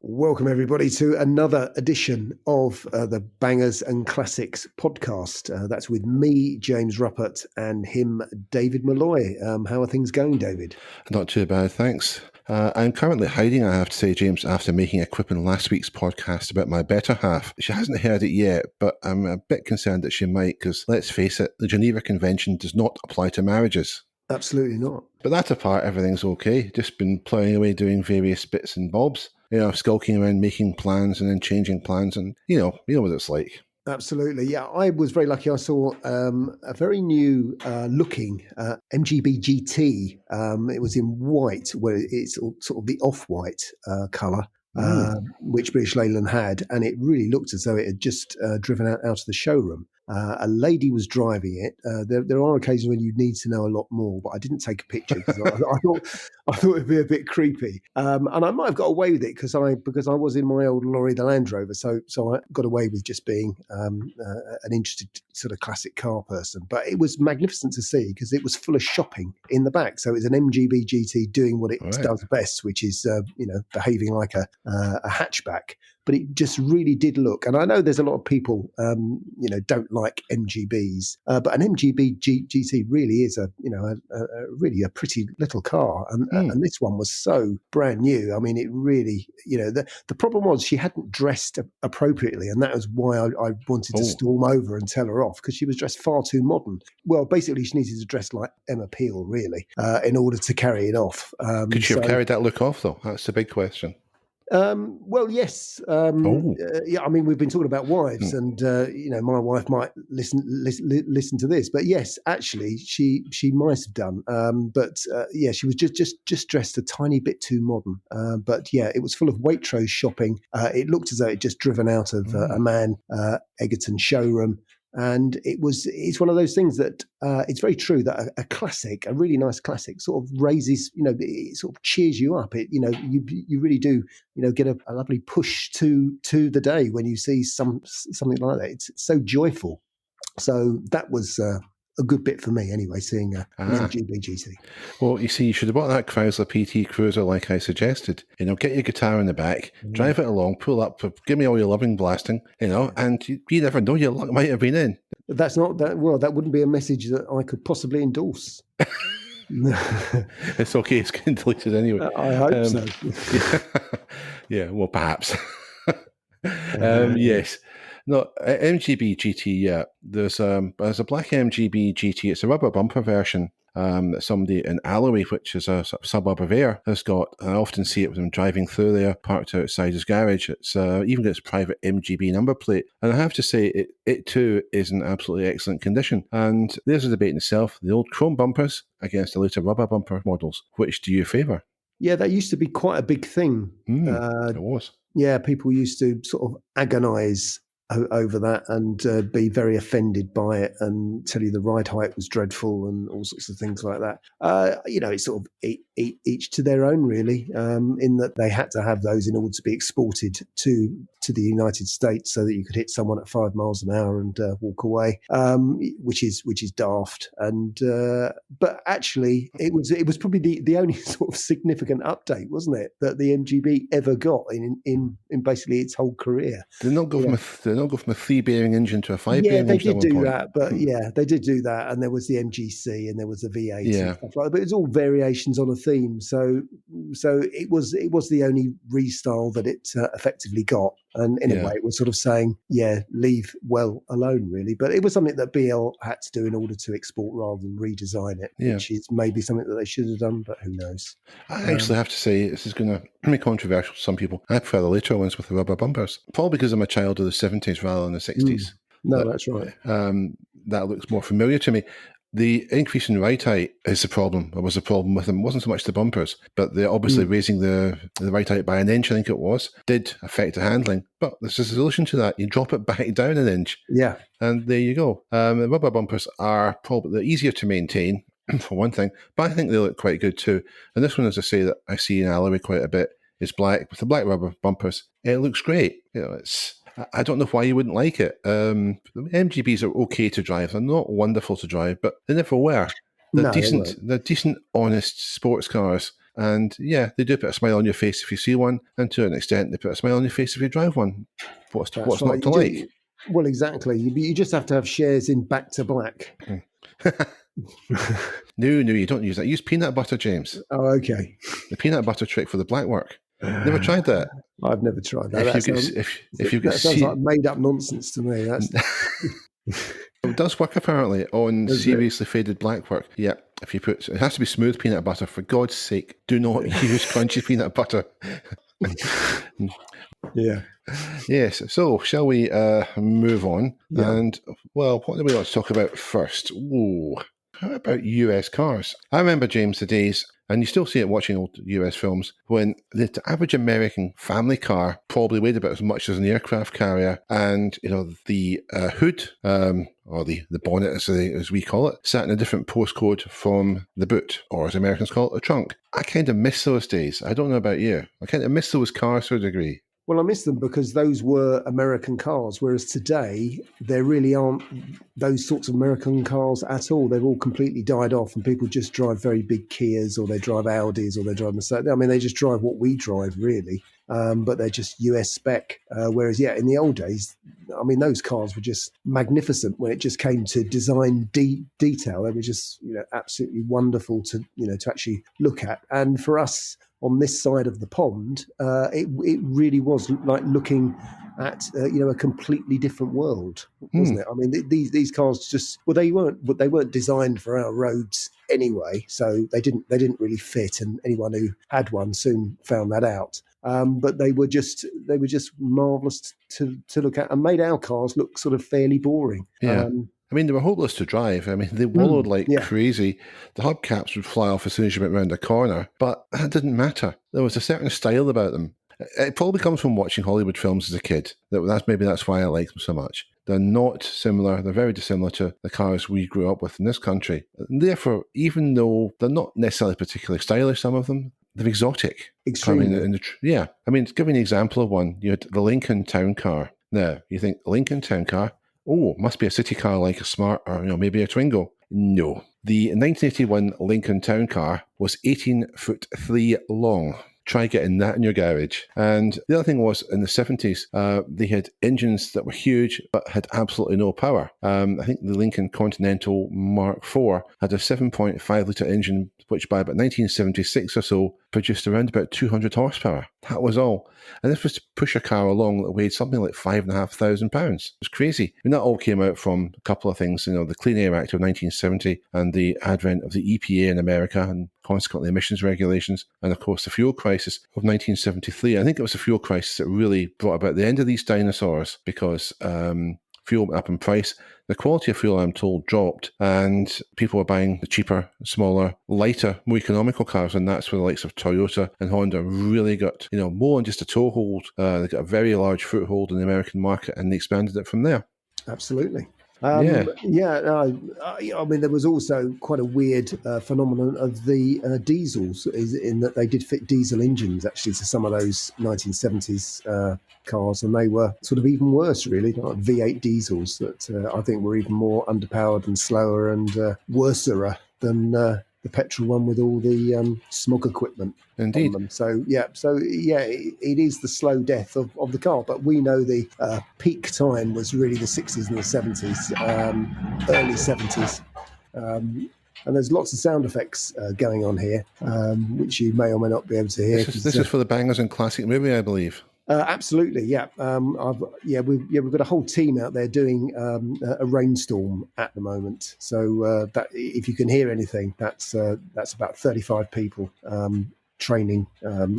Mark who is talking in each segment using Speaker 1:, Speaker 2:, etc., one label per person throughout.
Speaker 1: Welcome, everybody, to another edition of the Bangers and Classics podcast. That's with me, James Ruppert, and him, David Malloy. How are things going, David?
Speaker 2: Not too bad, thanks. I'm currently hiding, I have to say, James, after making a quip in last week's podcast about my better half. She hasn't heard it yet, but I'm a bit concerned that she might, because let's face it, the Geneva Convention does not apply to marriages.
Speaker 1: Absolutely not.
Speaker 2: But that apart, everything's okay. Just been ploughing away doing various bits and bobs. Skulking around making plans and then changing plans, and you know what it's like.
Speaker 1: Absolutely. Yeah, I was very lucky. I saw a very new looking MGB GT. It was in white, where it's sort of the off-white colour, which British Leyland had, and it really looked as though it had just driven out of the showroom. A lady was driving it. There are occasions when you need to know a lot more, but I didn't take a picture because I thought it'd be a bit creepy. And I might have got away with it because I was in my old lorry, the Land Rover, so I got away with just being an interested sort of classic car person. But it was magnificent to see because it was full of shopping in the back. So it's an MGB GT doing what it does best, which is behaving like a hatchback. But it just really did look, and I know there's a lot of people, don't like MGBs, but an MGB GT really is really a pretty little car, and this one was so brand new. I mean, it really, the problem was she hadn't dressed appropriately, and that was why I wanted to storm over and tell her off, because she was dressed far too modern. Well, basically, she needed to dress like Emma Peel, really, in order to carry it off.
Speaker 2: Could she have carried that look off, though? That's the big question.
Speaker 1: Well, yes. I mean, we've been talking about wives, and my wife might listen to this, but yes, actually, she might have done. She was just dressed a tiny bit too modern. But yeah, it was full of Waitrose shopping. It looked as though it just driven out of a Man Egerton showroom. And it's one of those things that it's very true that a classic, a really nice classic, sort of raises, it sort of cheers you up. It, you really do, get a lovely push to the day when you see something like that. It's so joyful. So that was a good bit for me anyway, seeing an MGB GT.
Speaker 2: Well, you see, you should have bought that Chrysler PT Cruiser like I suggested. Get your guitar in the back, drive it along, pull up, give me all your loving blasting, and you never know, your luck might have been in.
Speaker 1: That's not that. Well, that wouldn't be a message that I could possibly endorse.
Speaker 2: It's okay, it's getting deleted anyway.
Speaker 1: I hope so.
Speaker 2: Yeah, well, perhaps. Yes. No, MGB GT, yeah. There's a black MGB GT. It's a rubber bumper version that somebody in Alloway, which is a suburb of Ayr, has got. And I often see it when I'm driving through there, parked outside his garage. It's even got its private MGB number plate. And I have to say, it too is in absolutely excellent condition. And there's a debate in itself. The old chrome bumpers against the later rubber bumper models. Which do you favour?
Speaker 1: Yeah, that used to be quite a big thing.
Speaker 2: It was.
Speaker 1: Yeah, people used to sort of agonise over that and be very offended by it and tell you the ride height was dreadful and all sorts of things like that. It's sort of each to their own, really, in that they had to have those in order to be exported to the United States so that you could hit someone at 5 miles an hour and walk away, which is daft. And but actually, it was probably the only sort of significant update, wasn't it, that the MGB ever got in basically its whole career.
Speaker 2: Did not go from a 3-bearing engine to a 5-bearing engine.
Speaker 1: Yeah, they did do that, but they did do that, and there was the MGC and there was the V8 and stuff like that. But it was all variations on a theme, so it was the only restyle that it effectively got. And in a way, it was sort of saying, leave well alone, really. But it was something that BL had to do in order to export rather than redesign it, which is maybe something that they should have done, but who knows?
Speaker 2: I actually have to say, this is going to be controversial to some people. I prefer the later ones with the rubber bumpers, probably because I'm a child of the 70s rather than the 60s.
Speaker 1: No, that's right.
Speaker 2: That looks more familiar to me. The increase in ride height is the problem. There was a problem with them. It wasn't so much the bumpers, but obviously raising the ride height by an inch, I think it was, did affect the handling. But there's a solution to that. You drop it back down an inch.
Speaker 1: Yeah.
Speaker 2: And there you go. The rubber bumpers are probably easier to maintain, for one thing, but I think they look quite good too. And this one, as I say, that I see in Alloway quite a bit, is black with the black rubber bumpers. It looks great. I don't know why you wouldn't like it. The MGBs are okay to drive. They're not wonderful to drive, but they never were. They're decent, honest sports cars. And yeah, they do put a smile on your face if you see one, and to an extent, they put a smile on your face if you drive one. What's
Speaker 1: That's
Speaker 2: not
Speaker 1: right.
Speaker 2: to like?
Speaker 1: Well, exactly. You just have to have shares in Back to Black.
Speaker 2: No, you don't use that. Use peanut butter, James.
Speaker 1: Oh, okay.
Speaker 2: The peanut butter trick for the black work. Never tried that.
Speaker 1: I've never tried that.
Speaker 2: If you
Speaker 1: That sounds like made up nonsense to me.
Speaker 2: It does work apparently on seriously faded black work. Yeah, if you put, it has to be smooth peanut butter. For God's sake, do not use crunchy peanut butter.
Speaker 1: Yeah.
Speaker 2: Yes. So, shall we move on?
Speaker 1: Yeah.
Speaker 2: And well, what do we want to talk about first? Ooh, how about US cars? I remember, James, the days, and you still see it watching old US films, when the average American family car probably weighed about as much as an aircraft carrier, and the hood, or the bonnet as we call it, sat in a different postcode from the boot, or as Americans call it, a trunk. I kind of miss those days. I don't know about you. I kind of miss those cars to a degree.
Speaker 1: Well, I miss them because those were American cars, whereas today there really aren't those sorts of American cars at all. They've all completely died off, and people just drive very big Kias, or they drive Audis, or they drive Mercedes. I mean, they just drive what we drive, really, but they're just US spec. Whereas, in the old days, I mean, those cars were just magnificent when it just came to design detail. They were just, absolutely wonderful to actually look at. And for us, on this side of the pond, it really was like looking at a completely different world, wasn't it? I mean, these cars they weren't designed for our roads anyway, so they didn't really fit, and anyone who had one soon found that out. But they were just marvelous to look at, and made our cars look sort of fairly boring.
Speaker 2: Yeah. I mean, they were hopeless to drive. I mean, they wallowed like crazy. The hubcaps would fly off as soon as you went round a corner, but that didn't matter. There was a certain style about them. It probably comes from watching Hollywood films as a kid. That's why I like them so much. They're not similar. They're very dissimilar to the cars we grew up with in this country. And therefore, even though they're not necessarily particularly stylish, some of them, they're exotic.
Speaker 1: Extremely.
Speaker 2: I mean, to give you an example of one, you had the Lincoln Town Car. Now, you think Lincoln Town Car, must be a city car like a Smart or maybe a Twingo. No. The 1981 Lincoln Town Car was 18'3" long. Try getting that in your garage. And the other thing was, in the 70s, they had engines that were huge but had absolutely no power. I think the Lincoln Continental Mark IV had a 7.5 litre engine, which by about 1976 or so produced around about 200 horsepower. That was all. And this was to push a car along that weighed something like £5,500. It was crazy. I mean, that all came out from a couple of things, the Clean Air Act of 1970 and the advent of the EPA in America and consequently emissions regulations, and of course the fuel crisis of 1973. I think it was the fuel crisis that really brought about the end of these dinosaurs, because fuel went up in price. The quality of fuel, I'm told, dropped, and people were buying the cheaper, smaller, lighter, more economical cars, and that's where the likes of Toyota and Honda really got, more than just a toehold. They got a very large foothold in the American market, and they expanded it from there.
Speaker 1: Absolutely. I mean, there was also quite a weird phenomenon of the diesels, in that they did fit diesel engines actually to some of those 1970s cars, and they were sort of even worse, really, like V8 diesels that I think were even more underpowered and slower and worser than the petrol one with all the smog equipment.
Speaker 2: Indeed.
Speaker 1: On them. So it is the slow death of the car. But we know the peak time was really the 60s and the 70s, early 70s. And there's lots of sound effects going on here, which you may or may not be able to hear.
Speaker 2: This is for the Bangers and Classic Movie, I believe.
Speaker 1: Absolutely, yeah. We've got a whole team out there doing a rainstorm at the moment. So that if you can hear anything, that's about 35 people training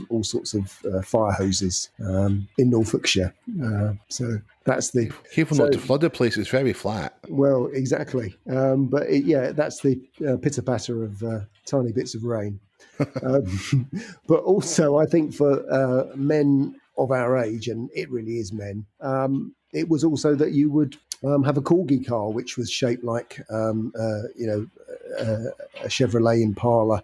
Speaker 1: all sorts of fire hoses in Norfolkshire. So that's the
Speaker 2: careful not to flood the place. It's very flat.
Speaker 1: Well, exactly. But that's the pitter patter of tiny bits of rain. But also, I think for men of our age, and it really is men, it was also that you would have a corgi car which was shaped like a Chevrolet Impala,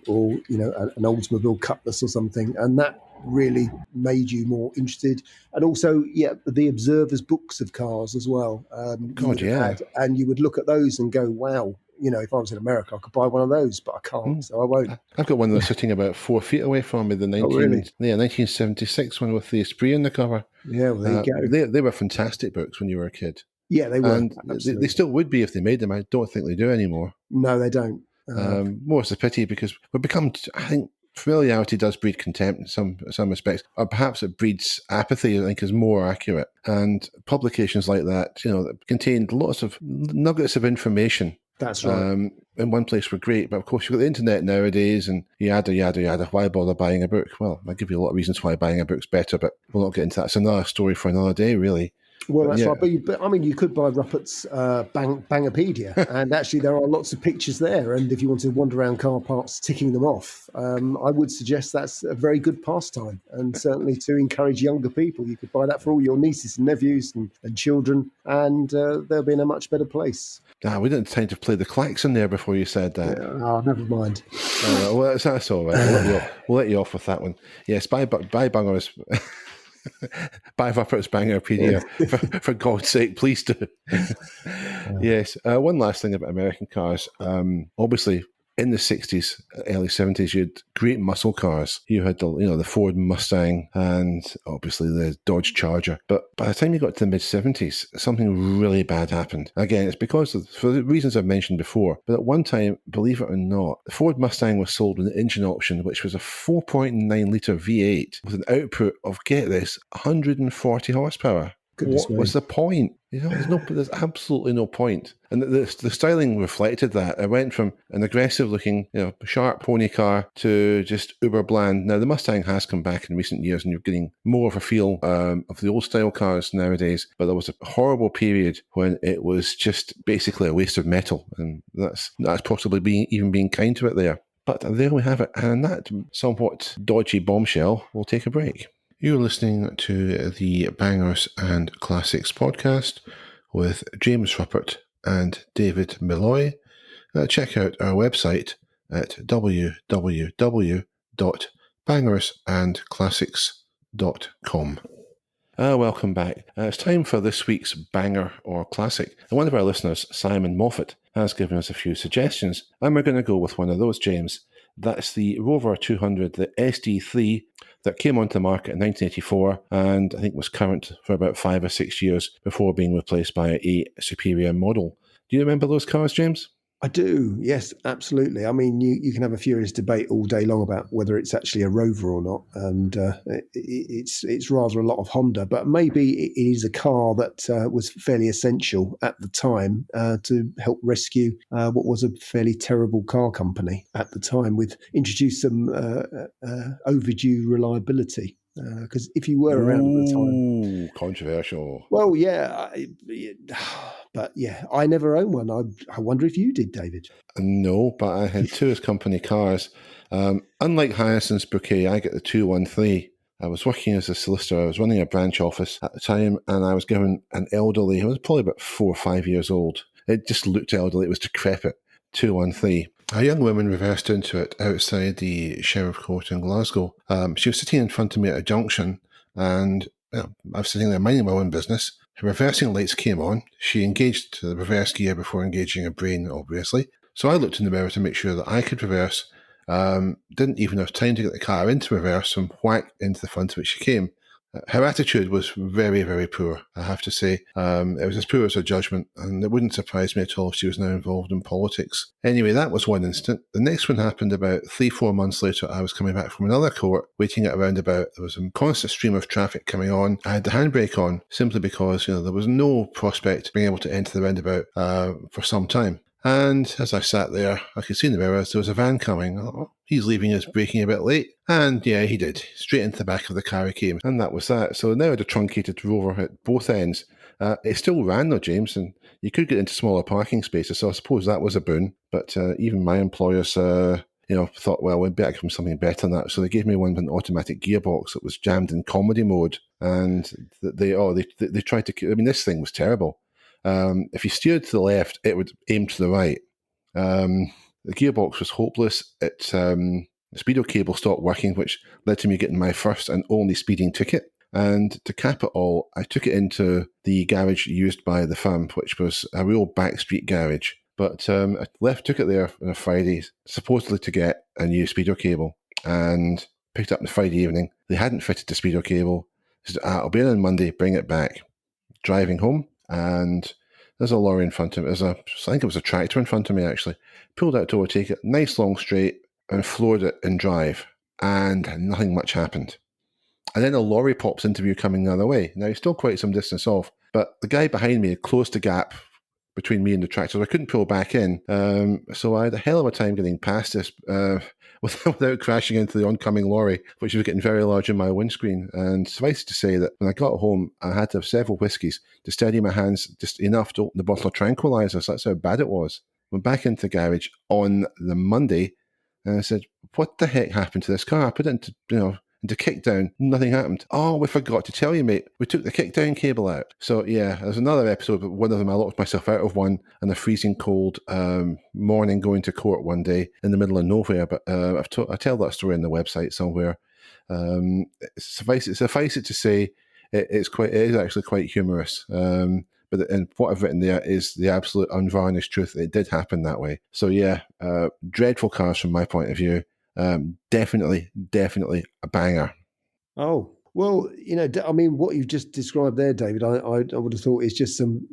Speaker 1: or an Oldsmobile Cutlass or something, and that really made you more interested. And also, the Observer's books of cars as well. And you would look at those and go, wow, if I was in America, I could buy one of those, but I can't, so I won't.
Speaker 2: I've got one that's sitting about 4 feet away from me, the 1976 one with the spree in the cover.
Speaker 1: Yeah, well, there you go.
Speaker 2: They were fantastic books when you were a kid.
Speaker 1: Yeah, they were.
Speaker 2: And they still would be if they made them. I don't think they do anymore.
Speaker 1: No, they don't.
Speaker 2: More it's a pity because we've become, I think, familiarity does breed contempt in some respects, or perhaps it breeds apathy, I think is more accurate. And publications like that, that contained lots of nuggets of information.
Speaker 1: That's right.
Speaker 2: In one place were great, but of course you've got the internet nowadays and yada, yada, yada. Why bother buying a book? Well, I'll give you a lot of reasons why buying a book's better, but we'll not get into that. It's another story for another day, really.
Speaker 1: Well, that's right. But I mean, you could buy Ruppert's Bangopedia, and actually there are lots of pictures there. And if you want to wander around car parks ticking them off, I would suggest that's a very good pastime. And certainly to encourage younger people, you could buy that for all your nieces and nephews and children, and they'll be in a much better place.
Speaker 2: We didn't intend to play the klaxon there before you said that.
Speaker 1: Oh, never mind.
Speaker 2: Well, that's all right. We'll let you off with that one. Yes, buy Bangor's... Buy Ruppert's Bangopedia, for God's sake, please do. Yes. One last thing about American cars. Obviously, in the 60s, early 70s, you had great muscle cars. You had the Ford Mustang and obviously the Dodge Charger. But by the time you got to the mid-70s, something really bad happened. Again, it's because for the reasons I've mentioned before. But at one time, believe it or not, the Ford Mustang was sold with an engine option, which was a 4.9-litre V8 with an output of, get this, 140 horsepower. What was the point? There's absolutely no point. And the styling reflected that. It went from an aggressive-looking, sharp pony car to just uber bland. Now, the Mustang has come back in recent years, and you're getting more of a feel of the old-style cars nowadays. But there was a horrible period when it was just basically a waste of metal, and that's possibly being kind to it there. But there we have it. And that somewhat dodgy bombshell, we'll take a break. You're listening to the Bangers and Classics podcast with James Ruppert and David Malloy. Check out our website at www.bangersandclassics.com. Welcome back. It's time for this week's banger or classic. And one of our listeners, Simon Moffat, has given us a few suggestions, and we're going to go with one of those, James. That's the Rover 200, the SD3, that came onto the market in 1984 and I think was current for about 5 or 6 years before being replaced by a superior model. Do you remember those cars, James?
Speaker 1: I do, yes, absolutely. I mean, you can have a furious debate all day long about whether it's actually a Rover or not, and it's rather a lot of Honda, but maybe it is a car that was fairly essential at the time to help rescue what was a fairly terrible car company at the time, with introduced some overdue reliability. Because if you were around at the time...
Speaker 2: Controversial.
Speaker 1: Well, yeah, but yeah, I never owned one. I wonder if you did, David.
Speaker 2: No, but I had two as company cars. Unlike Hyacinth's Bouquet, I get the 213. I was working as a solicitor. I was running a branch office at the time, and I was given an elderly, I was probably about 4 or 5 years old. It just looked elderly. It was decrepit. 213. A young woman reversed into it outside the Sheriff Court in Glasgow. She was sitting in front of me at a junction, and I was sitting there minding my own business. Her reversing lights came on. She engaged the reverse gear before engaging her brain, obviously. So I looked in the mirror to make sure that I could reverse. Didn't even have time to get the car into reverse and whack into the front of it she came. Her attitude was very, very poor, I have to say. It was as poor as her judgment, and it wouldn't surprise me at all if she was now involved in politics. Anyway, that was one incident. The next one happened about 3-4 months later. I was coming back from another court, waiting at a roundabout. There was a constant stream of traffic coming on. I had the handbrake on, simply because there was no prospect of being able to enter the roundabout for some time. And as I sat there, I could see in the mirrors there was a van coming. Oh, he's leaving us braking a bit late. And yeah, he did. Straight into the back of the car he came. And that was that. So now I had a truncated Rover at both ends. It still ran though, James, and you could get into smaller parking spaces. So I suppose that was a boon. But even my employers, thought, well, we'd better give them something better than that. So they gave me one with an automatic gearbox that was jammed in comedy mode. And they tried to, this thing was terrible. If you steered to the left, it would aim to the right. The gearbox was hopeless. The speedo cable stopped working, which led to me getting my first and only speeding ticket. And to cap it all, I took it into the garage used by the firm, which was a real backstreet garage. But I took it there on a Friday, supposedly to get a new speedo cable, and picked it up on the Friday evening. They hadn't fitted the speedo cable. I said, I'll be in on Monday, bring it back. Driving home, and there's a lorry in front of me. I think it was a tractor in front of me, actually. Pulled out to overtake it, nice long straight, and floored it in drive. And nothing much happened. And then a lorry pops into view coming the other way. Now, he's still quite some distance off, but the guy behind me had closed the gap between me and the tractor. So I couldn't pull back in. So I had a hell of a time getting past this without crashing into the oncoming lorry, which was getting very large in my windscreen. And suffice it to say that when I got home, I had to have several whiskies to steady my hands just enough to open the bottle of tranquilizers. That's how bad it was. Went back into the garage on the Monday, and I said, what the heck happened to this car? I put it into, into kickdown. Nothing happened. Oh, we forgot to tell you, mate. We took the kickdown cable out. So, yeah, there's another episode, but one of them I locked myself out of one on a freezing cold morning going to court one day in the middle of nowhere. But I tell that story on the website somewhere. Suffice it to say, it is actually quite humorous. And what I've written there is the absolute unvarnished truth. It did happen that way. So, yeah, dreadful cars from my point of view. Definitely a banger.
Speaker 1: Oh, well, I mean, what you've just described there, David, I would have thought is just some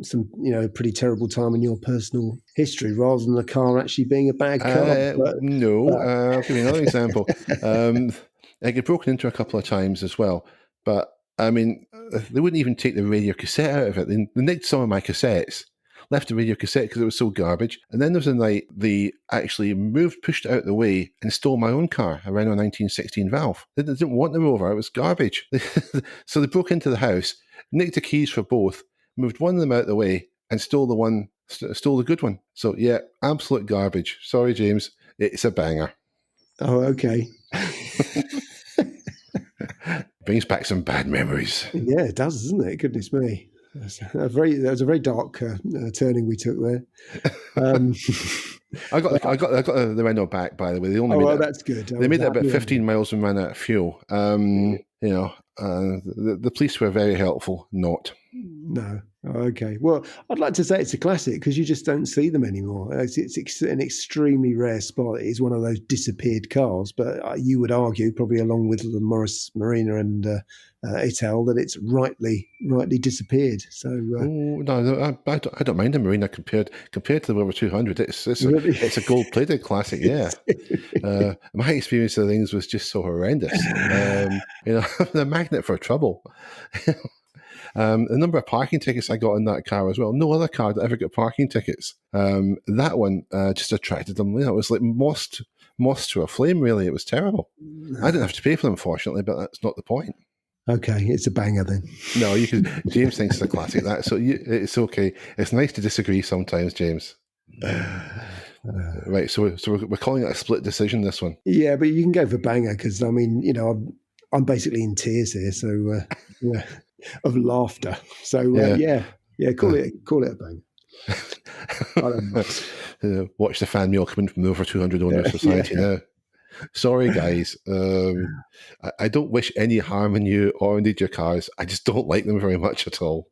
Speaker 1: pretty terrible time in your personal history rather than the car actually being a bad car.
Speaker 2: I'll give you another example. I get broken into a couple of times as well, but I mean, they wouldn't even take the radio cassette out of it. They nicked some of my cassettes, left the radio cassette because it was so garbage. And then there was a night they actually pushed it out of the way and stole my own car, a Renault 1916 Valve. They didn't want the Rover, it was garbage. So they broke into the house, nicked the keys for both, moved one of them out of the way, and stole the good one. So yeah, absolute garbage. Sorry, James, it's a banger.
Speaker 1: Oh, okay.
Speaker 2: Brings back some bad memories.
Speaker 1: Yeah, it does, doesn't it? Goodness me. That was a very dark turning we took there.
Speaker 2: I got the Renault back, by the way. They only made
Speaker 1: that's good.
Speaker 2: They made it about 15 miles and ran out of fuel. The police were very helpful. Not.
Speaker 1: No. Okay. Well, I'd like to say it's a classic because you just don't see them anymore. It's an extremely rare spot. It is one of those disappeared cars, but you would argue, probably along with the Morris Marina and Ital, that it's rightly disappeared. So
Speaker 2: no, I don't mind the Marina compared to the Rover 200. It's
Speaker 1: really?
Speaker 2: It's a gold-plated classic. Yeah. My experience of things was just so horrendous. The magnet for trouble. The number of parking tickets I got in that car as well. No other car that ever got parking tickets. That one just attracted them. It was like moss to a flame, really. It was terrible. I didn't have to pay for them, fortunately, but that's not the point.
Speaker 1: Okay, it's a banger then.
Speaker 2: No, James thinks it's a classic. It's okay. It's nice to disagree sometimes, James. Right, so we're calling it a split decision, this one.
Speaker 1: Yeah, but you can go for banger because, I mean, I'm basically in tears here, so yeah. Of laughter. So call it a bang. I don't know.
Speaker 2: Watch the fan mail coming from the Over 200 Owner Society now. Sorry, guys. I don't wish any harm on you or indeed your cars. I just don't like them very much at all.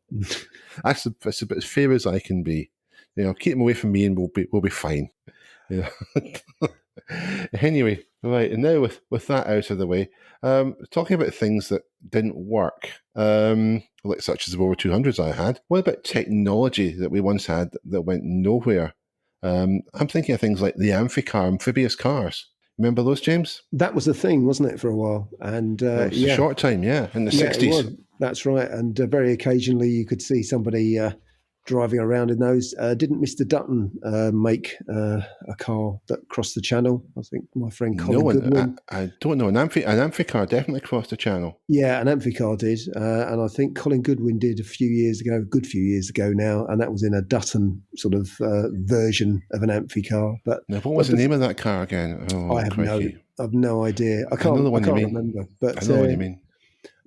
Speaker 2: That's about as fair as I can be. Keep them away from me, and we'll be fine. Anyway, right, and now with that out of the way, talking about things that didn't work, like such as the Rover 200s I had. What about technology that we once had that went nowhere? I'm thinking of things like the amphibious cars. Remember those, James?
Speaker 1: That was a thing, wasn't it, for a while? And
Speaker 2: a short time, in the 60s.
Speaker 1: It was. That's right. And very occasionally you could see somebody driving around in those. Didn't Mr. Dutton make a car that crossed the channel? I think my friend Colin Goodwin.
Speaker 2: I don't know. An amphicar definitely crossed the channel.
Speaker 1: Yeah, an amphicar did. And I think Colin Goodwin did a few years ago now, and that was in a Dutton sort of version of an amphicar. But
Speaker 2: now, what was the name of that car again? Oh,
Speaker 1: I have no idea. I can't remember. But
Speaker 2: I know what you mean.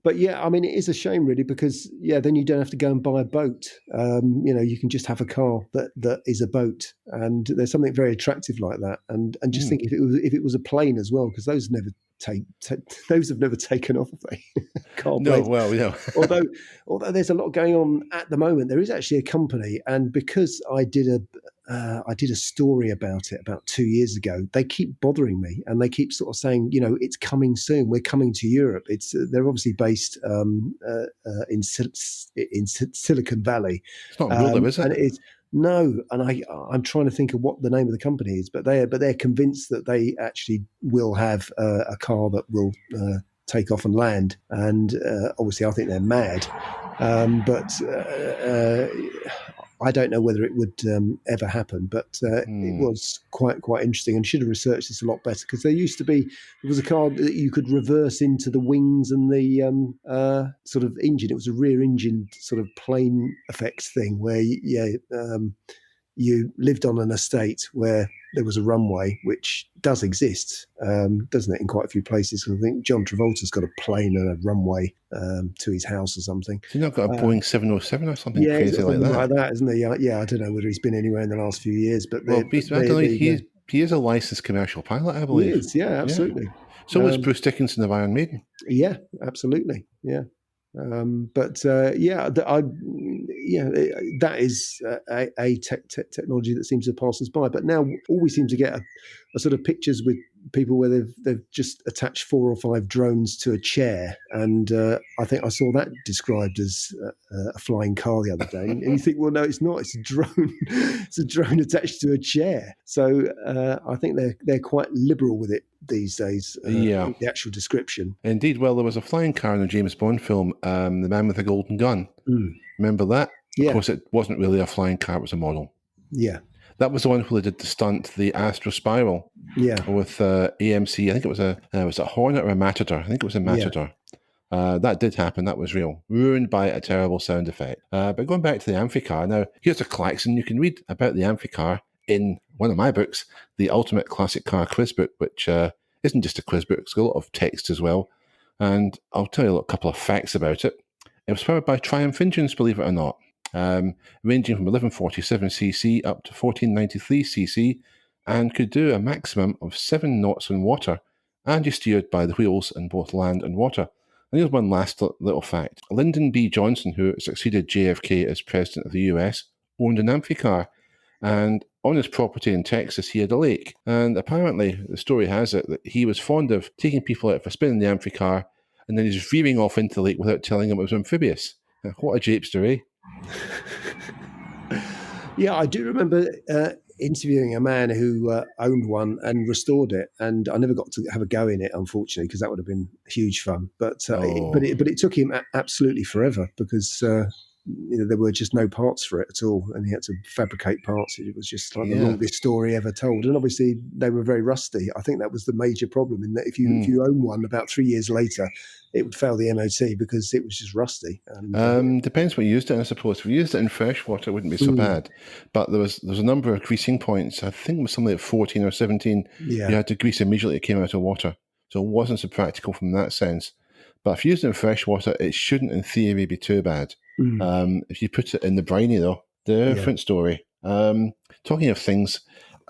Speaker 1: But yeah, I mean, it is a shame really because then you don't have to go and buy a boat. You can just have a car that is a boat, and there's something very attractive like that. And just think if it was a plane as well, because those have never taken off, have they? Car planes.
Speaker 2: No, well, yeah.
Speaker 1: although there's a lot going on at the moment, there is actually a company, and because I did I did a story about it about 2 years ago. They keep bothering me, and they keep sort of saying, it's coming soon. We're coming to Europe. They're obviously based in Silicon Valley,
Speaker 2: It's not real, though, is
Speaker 1: and
Speaker 2: it?
Speaker 1: it's no. And I'm trying to think of what the name of the company is, but they're convinced that they actually will have a car that will take off and land. And obviously, I think they're mad. But I don't know whether it would ever happen, but it was quite interesting, and should have researched this a lot better, because there was a car that you could reverse into the wings and the sort of engine. It was a rear engine sort of plane effects thing where you lived on an estate where there was a runway, which does exist, doesn't it, in quite a few places. I think John Travolta's got a plane and a runway to his house or something.
Speaker 2: He's not got a Boeing 707 or something
Speaker 1: Yeah,
Speaker 2: crazy like that.
Speaker 1: Like that, isn't he? Yeah, I don't know whether he's been anywhere in the last few years, but
Speaker 2: I don't know. He is a licensed commercial pilot, I believe.
Speaker 1: He is, yeah, absolutely.
Speaker 2: So was Bruce Dickinson of Iron Maiden.
Speaker 1: Yeah, absolutely. Yeah. That is a technology that seems to pass us by. But now all we seem to get are sort of pictures with people where they've just attached 4 or 5 drones to a chair, and I think I saw that described as a flying car the other day. And you think, well, no, it's not. It's a drone. It's a drone attached to a chair. So I think they're quite liberal with it these days. The actual description.
Speaker 2: Indeed. Well, there was a flying car in the James Bond film, The Man with the Golden Gun. Remember that?
Speaker 1: Yeah.
Speaker 2: Of course, it wasn't really a flying car; it was a model.
Speaker 1: Yeah.
Speaker 2: That was the one where they did the stunt, the Astro Spiral.
Speaker 1: Yeah.
Speaker 2: With AMC. I think it was a Hornet or a Matador. I think it was a Matador. Yeah. That did happen. That was real. Ruined by a terrible sound effect. But going back to the Amphicar, now here's a klaxon. You can read about the Amphicar in one of my books, the Ultimate Classic Car Quiz Book, which isn't just a quiz book. It's got a lot of text as well. And I'll tell you a couple of facts about it. It was powered by Triumph engines, believe it or not. Ranging from 1147cc up to 1493cc, and could do a maximum of 7 knots in water, and you steered by the wheels in both land and water. And here's one last little fact. Lyndon B. Johnson, who succeeded JFK as president of the US, owned an Amphicar, and on his property in Texas he had a lake, and apparently the story has it that he was fond of taking people out for a spin in the Amphicar, and then he's veering off into the lake without telling them it was amphibious. What a japester, eh?
Speaker 1: Yeah, I do remember interviewing a man who owned one and restored it, and I never got to have a go in it, unfortunately, because that would have been huge fun. But it took him absolutely forever, because there were just no parts for it at all, and he had to fabricate parts. It was just like the longest story ever told, and obviously they were very rusty. I think that was the major problem, in that if you own one, about 3 years later, it would fail the MOT because it was just rusty. And,
Speaker 2: depends what you used it in, I suppose. If you used it in fresh water, it wouldn't be so bad. But there was a number of greasing points. I think it was something like 14 or 17.
Speaker 1: Yeah.
Speaker 2: You had to grease immediately it came out of water. So it wasn't so practical from that sense. But if you used it in fresh water, it shouldn't, in theory, be too bad. If you put it in the briny, though, different story. Talking of things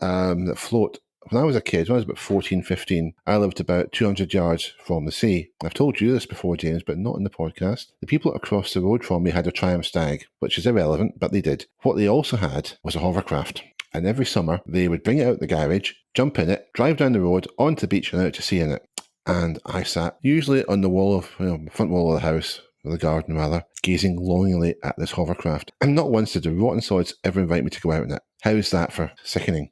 Speaker 2: that float, when I was a kid, when I was about 14, 15, I lived about 200 yards from the sea. I've told you this before, James, but not in the podcast. The people across the road from me had a Triumph Stag, which is irrelevant, but they did. What they also had was a hovercraft. And every summer, they would bring it out the garage, jump in it, drive down the road, onto the beach and out to sea in it. And I sat usually on the wall of, front wall of the house, or the garden rather, gazing longingly at this hovercraft. And not once did the rotten sods ever invite me to go out in it. How's that for sickening?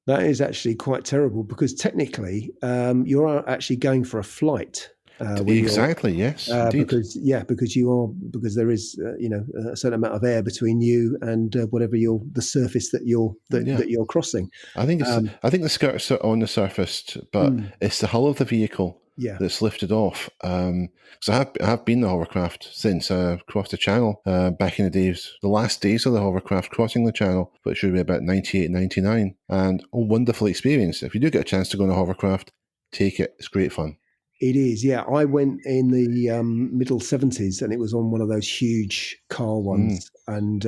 Speaker 1: That is actually quite terrible, because technically you're actually going for a flight.
Speaker 2: Exactly. Yes.
Speaker 1: Because there is a certain amount of air between you and whatever the surface that you're crossing.
Speaker 2: I think the skirts are on the surface, but it's the hull of the vehicle that's lifted off. So I have been the hovercraft since I crossed the channel back in the last days of the hovercraft crossing the channel, which should be about 98, 99, and a wonderful experience. If you do get a chance to go on a hovercraft, take it. It's great fun.
Speaker 1: It is, yeah. I went in the middle 70s, and it was on one of those huge car ones. And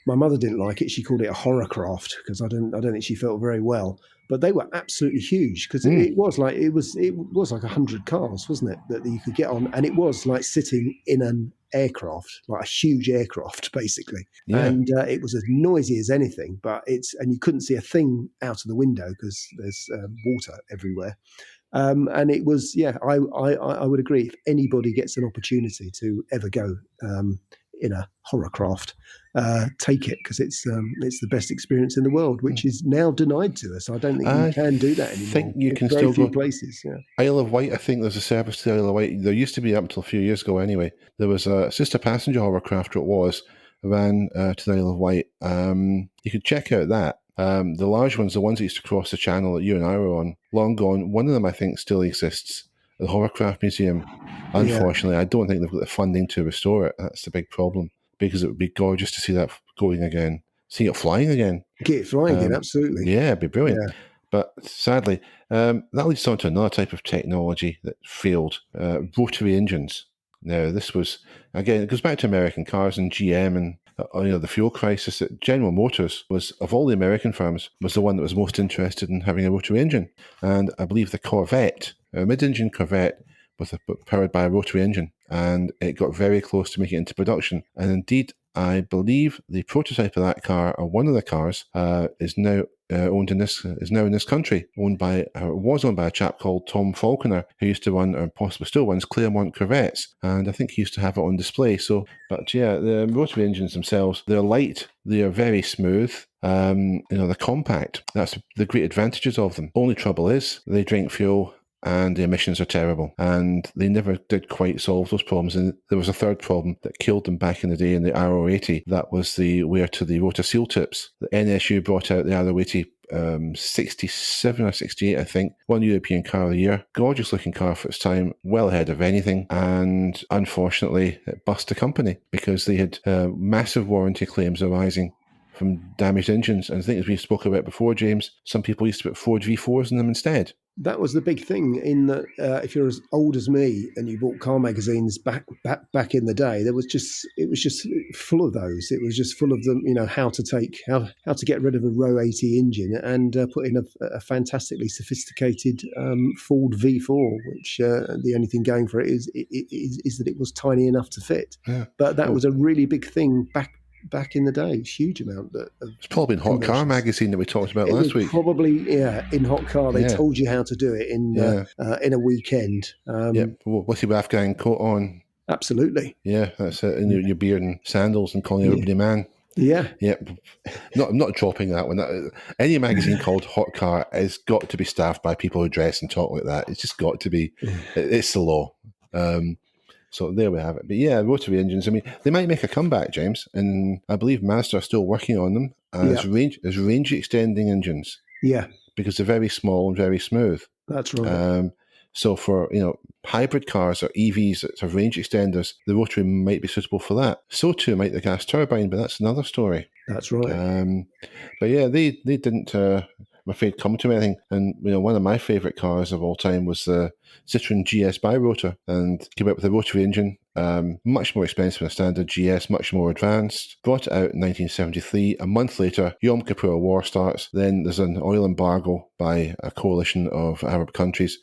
Speaker 1: my mother didn't like it. She called it a horrorcraft, because I don't think she felt very well. But they were absolutely huge, because it was like 100 cars, wasn't it, that you could get on, and it was like sitting in an aircraft, like a huge aircraft, basically.
Speaker 2: Yeah.
Speaker 1: And it was as noisy as anything, and you couldn't see a thing out of the window because there's water everywhere. And it was, I would agree. If anybody gets an opportunity to ever go in a hovercraft, take it, because it's the best experience in the world, which is now denied to us. I don't think you can do that anymore.
Speaker 2: think you can
Speaker 1: very
Speaker 2: still
Speaker 1: few
Speaker 2: go.
Speaker 1: places. Yeah.
Speaker 2: Isle of Wight, I think there's a service to the Isle of Wight. There used to be up until a few years ago anyway. There was it's just a passenger hovercraft, it was, ran to the Isle of Wight. You could check out that. The large ones, the ones that used to cross the channel that you and I were on, long gone. One of them, I think, still exists at the Hovercraft Museum. Unfortunately, I don't think they've got the funding to restore it. That's the big problem, because it would be gorgeous to see that going again, see it flying again.
Speaker 1: Get it flying again, absolutely.
Speaker 2: Yeah, it'd be brilliant.
Speaker 1: Yeah.
Speaker 2: But sadly, that leads on to another type of technology that failed, rotary engines. Now, this was, again, it goes back to American cars and GM and the fuel crisis. That General Motors was, of all the American firms, was the one that was most interested in having a rotary engine. And I believe the Corvette, a mid-engine Corvette, was powered by a rotary engine, and it got very close to making it into production. And indeed, I believe the prototype of that car, or one of the cars, is now in this country, was owned by a chap called Tom Falconer, who used to run, or possibly still runs, Claremont Corvettes, and I think he used to have it on display. So, but yeah, the rotary engines themselves, they're light, they are very smooth. They're compact. That's the great advantages of them. Only trouble is they drink fuel, and the emissions are terrible. And they never did quite solve those problems. And there was a third problem that killed them back in the day in the RO80. That was the wear to the rotor seal tips. The NSU brought out the RO80 67 or 68, I think. One European car of the year. Gorgeous looking car for its time, well ahead of anything. And unfortunately, it bust the company because they had massive warranty claims arising from damaged engines. And I think, as we spoke about before, James, some people used to put Ford V4s in them instead.
Speaker 1: That was the big thing, in that if you're as old as me and you bought car magazines back in the day, it was just full of those. It was just full of them, how to get rid of a Row 80 engine and put in a fantastically sophisticated Ford V4, which the only thing going for it is that it was tiny enough to fit.
Speaker 2: Yeah.
Speaker 1: But that was a really big thing back in the day. Huge amount of
Speaker 2: it's probably in Hot Car magazine that we talked about last week.
Speaker 1: Probably, in Hot Car they told you how to do it in a weekend.
Speaker 2: With your Afghan coat on.
Speaker 1: Absolutely.
Speaker 2: Yeah, that's it. And your beard and sandals and calling everybody man. Yeah. I'm not dropping that one. Any magazine called Hot Car has got to be staffed by people who dress and talk like that. It's just got to be. It's the law. So there we have it. But yeah, rotary engines, I mean, they might make a comeback, James, and I believe Mazda are still working on them as range extending engines.
Speaker 1: Yeah.
Speaker 2: Because they're very small and very smooth.
Speaker 1: That's right.
Speaker 2: So for, hybrid cars or EVs that have range extenders, the rotary might be suitable for that. So too might the gas turbine, but that's another story.
Speaker 1: That's right.
Speaker 2: But yeah, they didn't, I'm afraid, come to anything. And, one of my favourite cars of all time was the Citroen GS Birotor, and came out with a rotary engine, much more expensive than a standard GS, much more advanced. Brought it out in 1973. A month later, Yom Kippur War starts. Then there's an oil embargo by a coalition of Arab countries,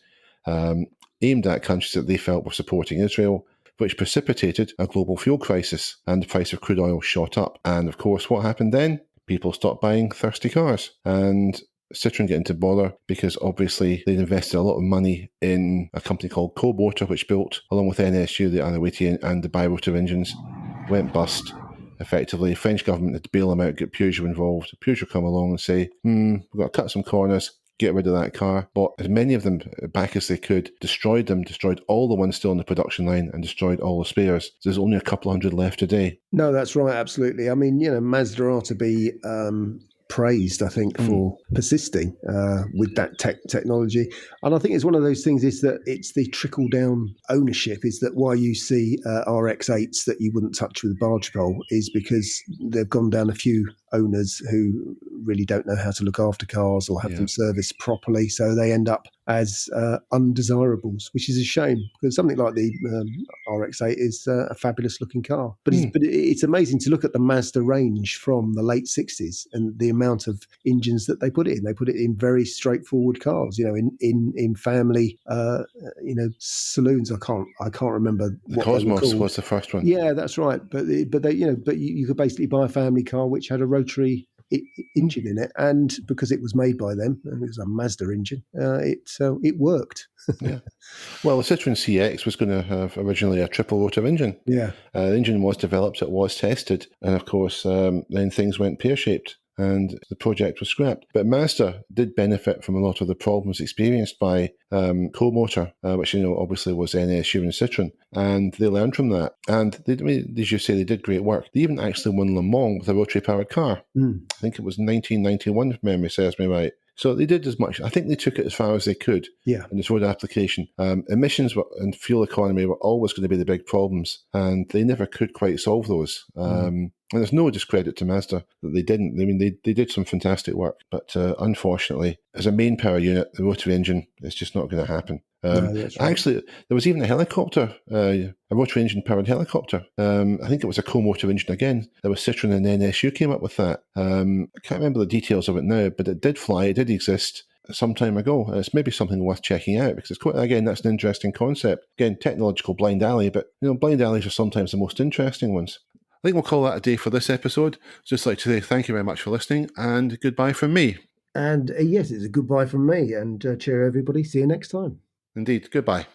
Speaker 2: aimed at countries that they felt were supporting Israel, which precipitated a global fuel crisis, and the price of crude oil shot up. And of course, what happened then? People stopped buying thirsty cars, and Citroen get into bother because obviously they'd invested a lot of money in a company called Cobotor, which built, along with NSU, the RO80 and the Birotor engines, went bust. Effectively, the French government had to bail them out, get Peugeot involved. Peugeot come along and say, we've got to cut some corners, get rid of that car. Bought as many of them back as they could, destroyed them, destroyed all the ones still on the production line, and destroyed all the spares. There's only a couple hundred left today.
Speaker 1: No, that's right, absolutely. I mean, Mazda are to be praised, I think, for persisting with that technology. And I think it's one of those things, is that it's the trickle-down ownership, is that why you see RX-8s that you wouldn't touch with a barge pole is because they've gone down a few owners who really don't know how to look after cars or have
Speaker 2: Yeah.
Speaker 1: them serviced properly. So they end up as undesirables, which is a shame, because something like the RX-8 is a fabulous looking car. But it's amazing to look at the Mazda range from the late 60s and the amount of engines that they put in. They put it in very straightforward cars, in family, saloons. I can't remember
Speaker 2: The
Speaker 1: what they were
Speaker 2: Cosmos
Speaker 1: called.
Speaker 2: was the first one.
Speaker 1: Yeah, that's right. But you could basically buy a family car which had a rotary engine in it, and because it was made by them and it was a Mazda engine, it worked.
Speaker 2: Yeah. Well, the Citroen CX was going to have originally a triple rotor engine.
Speaker 1: Yeah.
Speaker 2: The engine was developed, it was tested, and of course, then things went pear-shaped and the project was scrapped. But Mazda did benefit from a lot of the problems experienced by Co-Motor, which obviously was NSU and Citroen, and they learned from that. And as you say, they did great work. They even actually won Le Mans with a rotary-powered car. I think it was 1991, if memory serves me right. So they did as much. I think they took it as far as they could in this road application. Emissions and fuel economy were always going to be the big problems, and they never could quite solve those. And there's no discredit to Mazda that they didn't. I mean, they did some fantastic work, but unfortunately, as a main power unit, the rotary engine is just not going to happen.
Speaker 1: No, that's right.
Speaker 2: Actually, there was even a helicopter, a rotary engine powered helicopter. I think it was a co-motor engine again. There was Citroen and NSU came up with that. I can't remember the details of it now, but it did fly. It did exist some time ago. It's maybe something worth checking out, because it's that's an interesting concept. Again, technological blind alley, but blind alleys are sometimes the most interesting ones. I think we'll call that a day for this episode. Just like to say thank you very much for listening, and goodbye from me.
Speaker 1: And yes, it's a goodbye from me, and cheerio everybody. See you next time.
Speaker 2: Indeed. Goodbye.